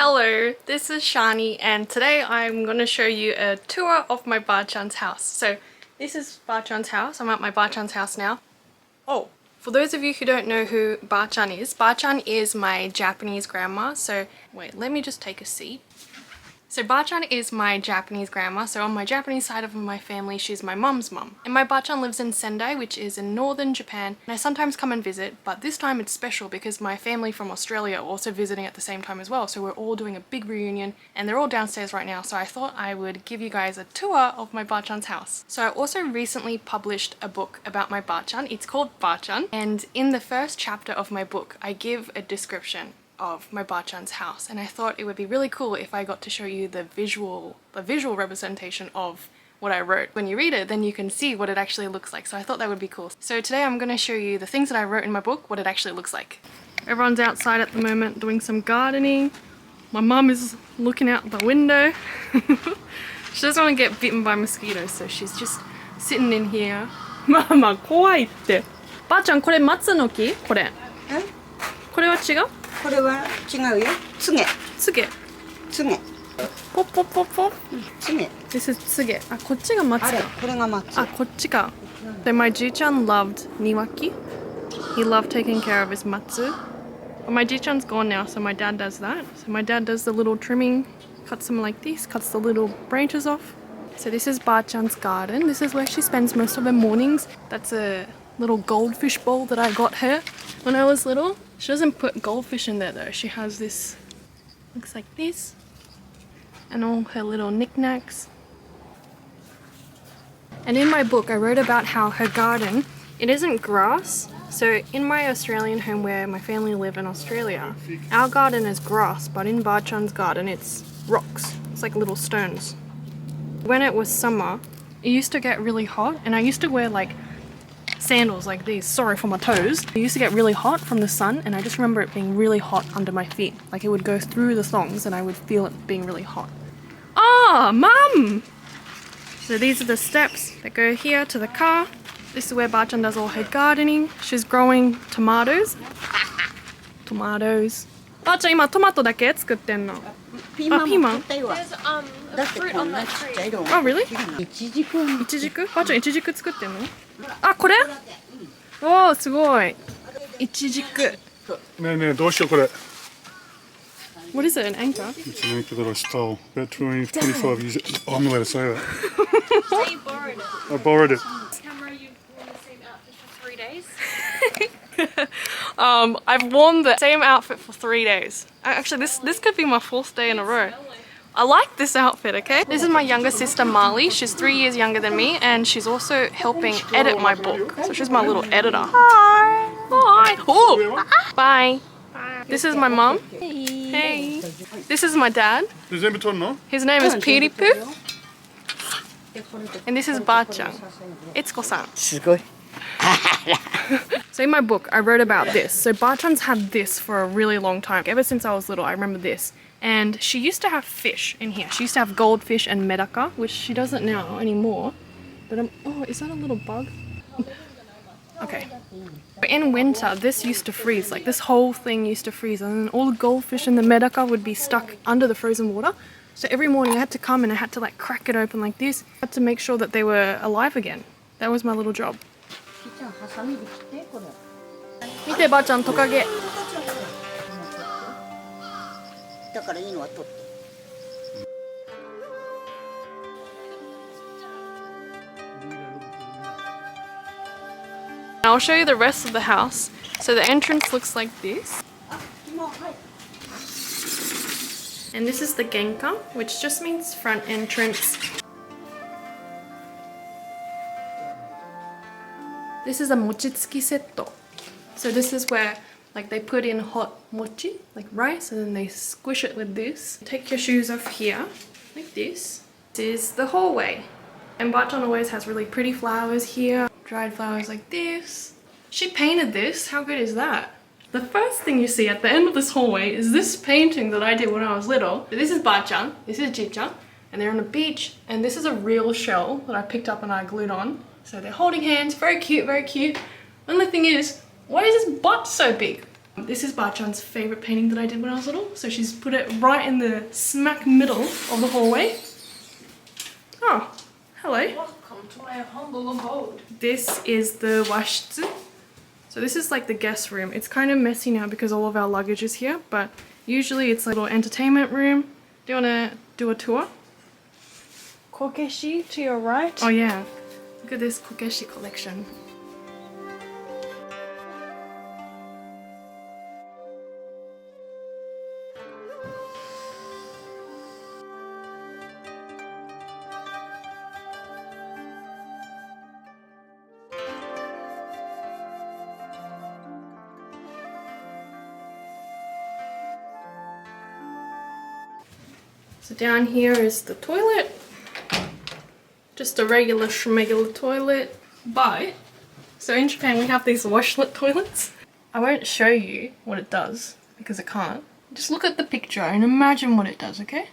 Hello, this is Shani and today I'm going to show you a tour of my Baachan's house. So this is Baachan's house. I'm at my Baachan's house now. Oh, for those of you who don't know who Baachan is my Japanese grandma. So wait, let me just take a seat. So Baachan is my Japanese grandma. So on my Japanese side of my family, she's my mum's mum. And my Baachan lives in Sendai, which is in northern Japan. And I sometimes come and visit, but this time it's special because my family from Australia are also visiting at the same time as well. So we're all doing a big reunion and they're all downstairs right now. So I thought I would give you guys a tour of my Baachan's house. So I also recently published a book about my Baachan. It's called Baachan. And in the first chapter of my book, I give a description of my Baachan's house, and I thought it would be really cool if I got to show you the visual representation of what I wrote. When you read it, then you can see what it actually looks like, so I thought that would be cool. So today I'm going to show you the things that I wrote in my book, what it actually looks like. Everyone's outside at the moment doing some gardening. My mum is looking out the window. She doesn't want to get bitten by mosquitoes, so she's just sitting in here. Mama, 怖いって。Baachan, これ松の木？これ。これは違う？これは違うよ。つげ。つげ。つげ。ポッポッポッポッ。つげ。This is つげ。あ、こっちが松か。あれ、これが松。あ、こっちか。So my Ji-chan loved niwaki. He loved taking care of his matsu. But my Ji-chan's gone now, so my dad does that. So my dad does the little trimming, cuts them like this, cuts the little branches off. So this is Baachan's garden. This is where she spends most of her mornings. That's a little goldfish bowl that I got her when I was little. She doesn't put goldfish in there though. She has this, looks like this, and all her little knickknacks. And in my book I wrote about how her garden, it isn't grass. So in my Australian home where my family live in Australia, our garden is grass, but in Baachan's garden it's rocks. It's like little stones. When it was summer, it used to get really hot, and I used to wear like sandals like these, sorry for my toes. It used to get really hot from the sun, and I just remember it being really hot under my feet. Like it would go through the thongs and I would feel it being really hot. Ah, Mum! So these are the steps that go here to the car. This is where Baachan does all her gardening. She's growing tomatoes. Tomatoes. Baachan, 今トマトだけ作ってんの？ピーマンも取 There's ったよ。だって fruit こ on んな that ちっ tree. ちゃいの。 Oh, really? いちじく。いちじく？Baachan、いちじく作ってんの？あ、これ？おー、すごい。いちじく。ねえねえ、どうしようこれ。 What is it, an anchor? It's an anchor that I stole about 25 years ago. Oh, I'm not allowed to say that. So you borrowed it. I borrowed it. Camera, you've worn the same outfit for 3 days? I've worn the same outfit for 3 days. Actually, this could be my 4th day in a row. I like this outfit, okay? This is my younger sister Marley. She's 3 years younger than me, and she's also helping edit my book. So she's my little editor. Hi! Hi! Oh! Bye! This is my mum. Hey! This is my dad. Is it between no? His name is Piripu. And this is Baachan. Itsuko-san. すごい。 So in my book, I wrote about this. So Baachan's had this for a really long time. Ever since I was little, I remember this. And she used to have fish in here. She used to have goldfish and medaka, which she doesn't now anymore. But oh, is that a little bug? Okay. But in winter, this used to freeze. Like this whole thing used to freeze, and then all the goldfish and the medaka would be stuck under the frozen water. So every morning I had to come and I had to like crack it open like this. I had to make sure that they were alive again. That was my little job. 見てばあちゃんトカゲ。だからいいのは取って。 I'll show you the rest of the house. So the entrance looks like this. And this is the genka, which just means front entrance. This is a mochitsuki setto. So this is where like they put in hot mochi, like rice, and then they squish it with this. Take your shoes off here, like this. This is the hallway. And Baachan always has really pretty flowers here. Dried flowers like this. She painted this. How good is that? The first thing you see at the end of this hallway is this painting that I did when I was little. This is Baachan, this is Ji-chan, and they're on a beach, and this is a real shell that I picked up and I glued on. So they're holding hands, very cute, very cute. Only thing is, why is his butt so big? This is Baachan's favourite painting that I did when I was little. So she's put it right in the smack middle of the hallway. Oh, hello. Welcome to my humble abode. This is the washitsu. So this is like the guest room. It's kind of messy now because all of our luggage is here, but usually it's like a little entertainment room. Do you want to do a tour? Kokeshi to your right. Oh yeah, look at this kokeshi collection. So down here is the toilet. Just a regular schmegular toilet. But, so in Japan we have these washlet toilets. I won't show you what it does because I can't. Just look at the picture and imagine what it does, okay?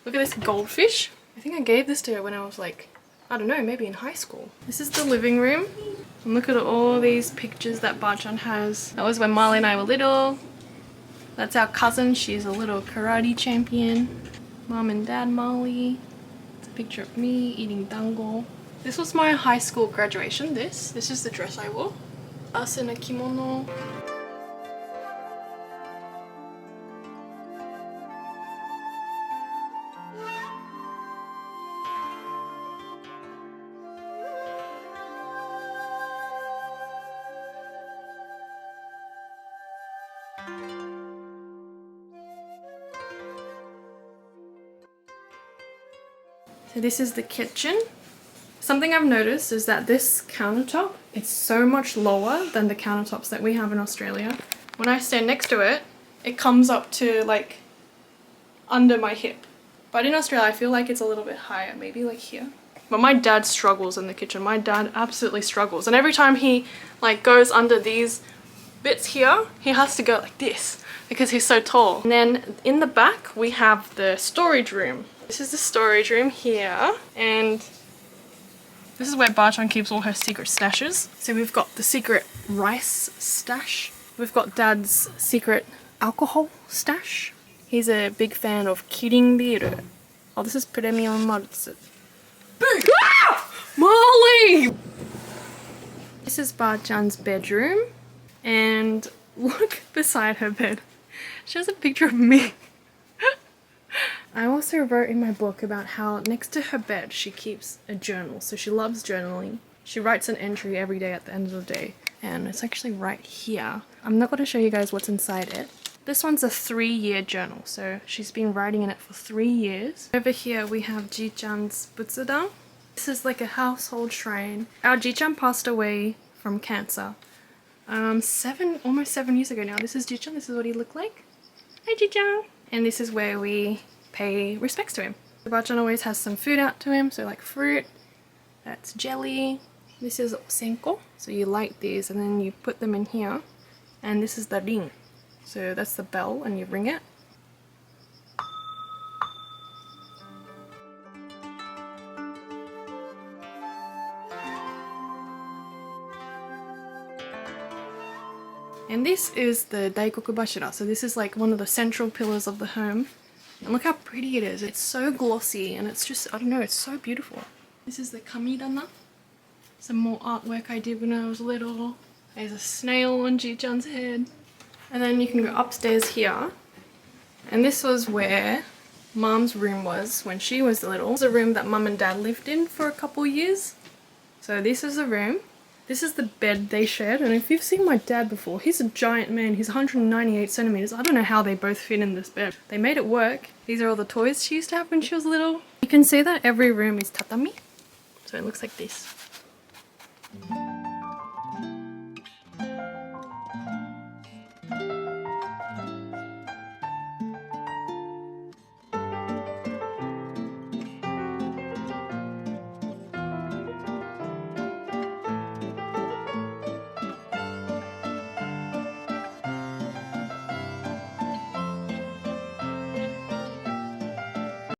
Look at this goldfish. I think I gave this to her when I was like, I don't know, maybe in high school. This is the living room. And look at all these pictures that Baachan has. That was when Marley and I were little. That's our cousin. She's a little karate champion. Mom and Dad Molly. It's a picture of me eating dango. This was my high school graduation. This is the dress I wore. Us in a kimono. So this is the kitchen. Something I've noticed is that this countertop, it's so much lower than the countertops that we have in Australia. When I stand next to it, it comes up to like under my hip. But in Australia, I feel like it's a little bit higher, maybe like here. But my dad struggles in the kitchen. My dad absolutely struggles. And every time he like goes under these bits here, he has to go like this because he's so tall. And then in the back, we have the storage room. This is the storage room here, and this is where Baachan keeps all her secret stashes. So we've got the secret rice stash. We've got Dad's secret alcohol stash. He's a big fan of Kirin beer. Oh, this is premium malts. Ah! Molly! This is Baachan's bedroom, and look beside her bed. She has a picture of me. I also wrote in my book about how next to her bed she keeps a journal. So she loves journaling. She writes an entry every day at the end of the day. And it's actually right here. I'm not going to show you guys what's inside it. This one's a 3-year journal. So she's been writing in it for 3 years. Over here we have Ji-chan's butsudan. This is like a household shrine. Our Ji-chan passed away from cancer. Almost 7 years ago now. This is Ji-chan. This is what he looked like. Hi Ji-chan! And this is where we pay respects to him. Baachan always has some food out to him, so like fruit, that's jelly. This is senko, so you light these and then you put them in here. And this is the ring, so that's the bell and you ring it. And this is the daikoku bashira, so this is like one of the central pillars of the home. And look how pretty it is. It's so glossy and it's just, I don't know, it's so beautiful. This is the kamidana. Some more artwork I did when I was little. There's a snail on Ji-chan's head. And then you can go upstairs here. And this was where Mom's room was when she was little. It was a room that Mum and Dad lived in for a couple years. So this is the room. This is the bed they shared, and if you've seen my dad before, he's a giant man. He's 198 centimeters. I don't know how they both fit in this bed. They made it work. These are all the toys she used to have when she was little. You can see that every room is tatami, so it looks like this.